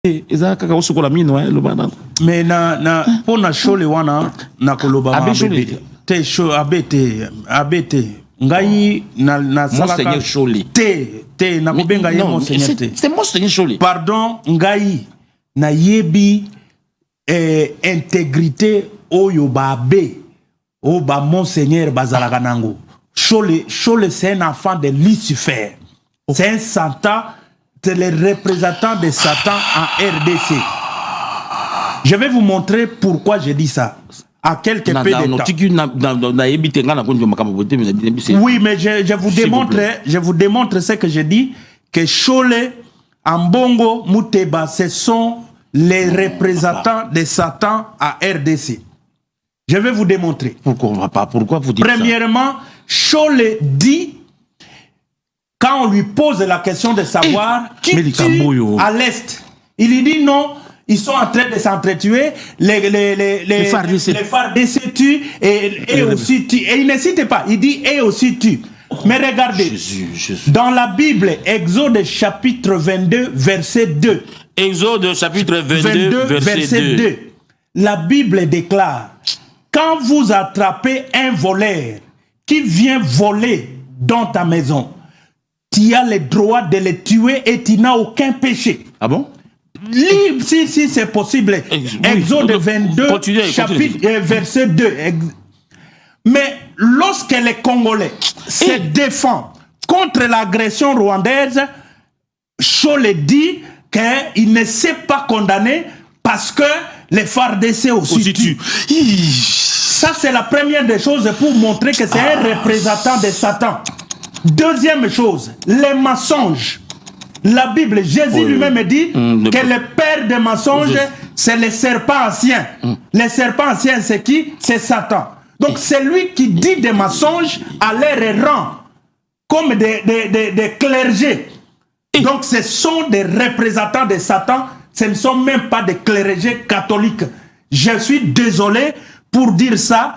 Mais pour na shole wana na koloba te show abete ngai na salaka te na kubenga ye monseigneur te c'est monseigneur Chole. Pardon ngai na yebi intégrité oyo babe o ba monseigneur bazalaka nango. Chole c'est un enfant de Lucifer. C'est un Satan, c'est le représentant de Satan en RDC. Je vais vous montrer pourquoi je dis ça. À quelques peu de temps. Oui, mais je vous démontre ce que je dis, que Chole, Ambongo, Mouteba, ce sont les représentants de Satan à RDC. Je vais vous démontrer. Pourquoi vous dites Premièrement, Chole dit, quand on lui pose la question de savoir qui tue à l'Est, il lui dit non, ils sont en train de s'entretuer, les FARDC tuent et aussi tuent. Et il ne cite pas, il dit et aussi tuent. Mais regardez, dans la Bible, Exode chapitre 22, verset 2. Exode chapitre 22, verset 2. La Bible déclare, quand vous attrapez un voleur qui vient voler dans ta maison, tu as le droit de le tuer et tu n'as aucun péché. Ah bon? Si c'est possible. Exode 22, chapitre, verset 2. Mais lorsque les Congolais se défendent contre l'agression rwandaise, Chole dit qu'il ne s'est pas condamné parce que les FARDC aussi tuent. Ça, c'est la première des choses pour montrer que c'est un représentant de Satan. Deuxième chose, les mensonges. La Bible, Jésus lui-même dit que le père des mensonges, c'est le serpent ancien. Le serpent ancien, c'est qui? C'est Satan. Donc, c'est lui qui dit des mensonges à leur rang, comme des clergés. Donc, ce sont des représentants de Satan, ce ne sont même pas des clergés catholiques. Je suis désolé pour dire ça.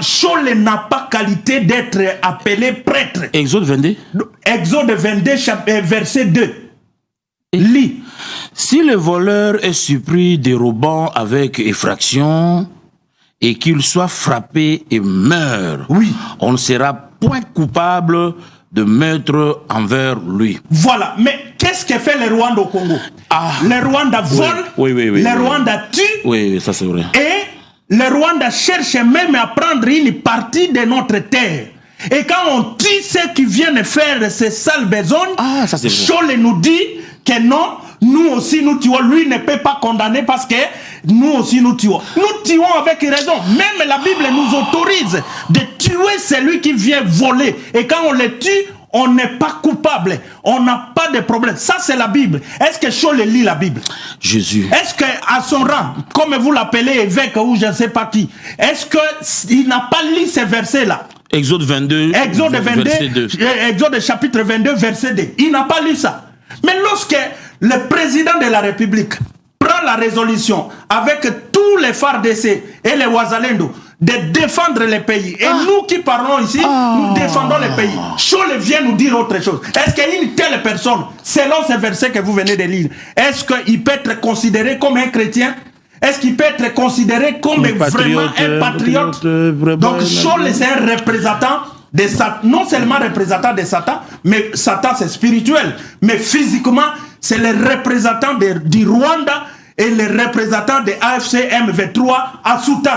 Chole n'a pas qualité d'être appelé prêtre. Exode 22. Exode 22, verset 2. Lis. Si le voleur est surpris dérobant avec effraction et qu'il soit frappé et meurt, oui, on ne sera point coupable de meurtre envers lui. Voilà. Mais qu'est-ce que fait le Rwanda au Congo? Le Rwanda vole, le Rwanda tue. Oui, ça c'est vrai. Et le Rwanda cherche même à prendre une partie de notre terre. Et quand on tue ceux qui viennent faire ces sales besognes, Chole nous dit que non, nous aussi nous tuons. Lui ne peut pas condamner parce que nous aussi nous tuons. Nous tuons avec raison. Même la Bible nous autorise de tuer celui qui vient voler. Et quand on le tue, on n'est pas coupable. On n'a pas de problème. Ça, c'est la Bible. Est-ce que Chole lit la Bible? Jésus. Est-ce qu'à son rang, comme vous l'appelez évêque ou je ne sais pas qui, est-ce qu'il n'a pas lu ces versets-là? Exode 22, verset 2. Exode chapitre 22, verset 2. Il n'a pas lu ça. Mais lorsque le président de la République prend la résolution avec tous les FARDC et les Ouazalendo de défendre les pays, et nous qui parlons ici, nous défendons les pays, Chole vient nous dire autre chose. Est-ce qu'une telle personne, selon ces versets que vous venez de lire, est-ce qu'il peut être considéré comme un chrétien? Est-ce qu'il peut être considéré comme vraiment un patriote? Donc Chole, c'est un représentant de Satan, non seulement représentant de Satan, mais Satan c'est spirituel, mais physiquement c'est le représentant du Rwanda et le représentant de AFC M23 à Soudan.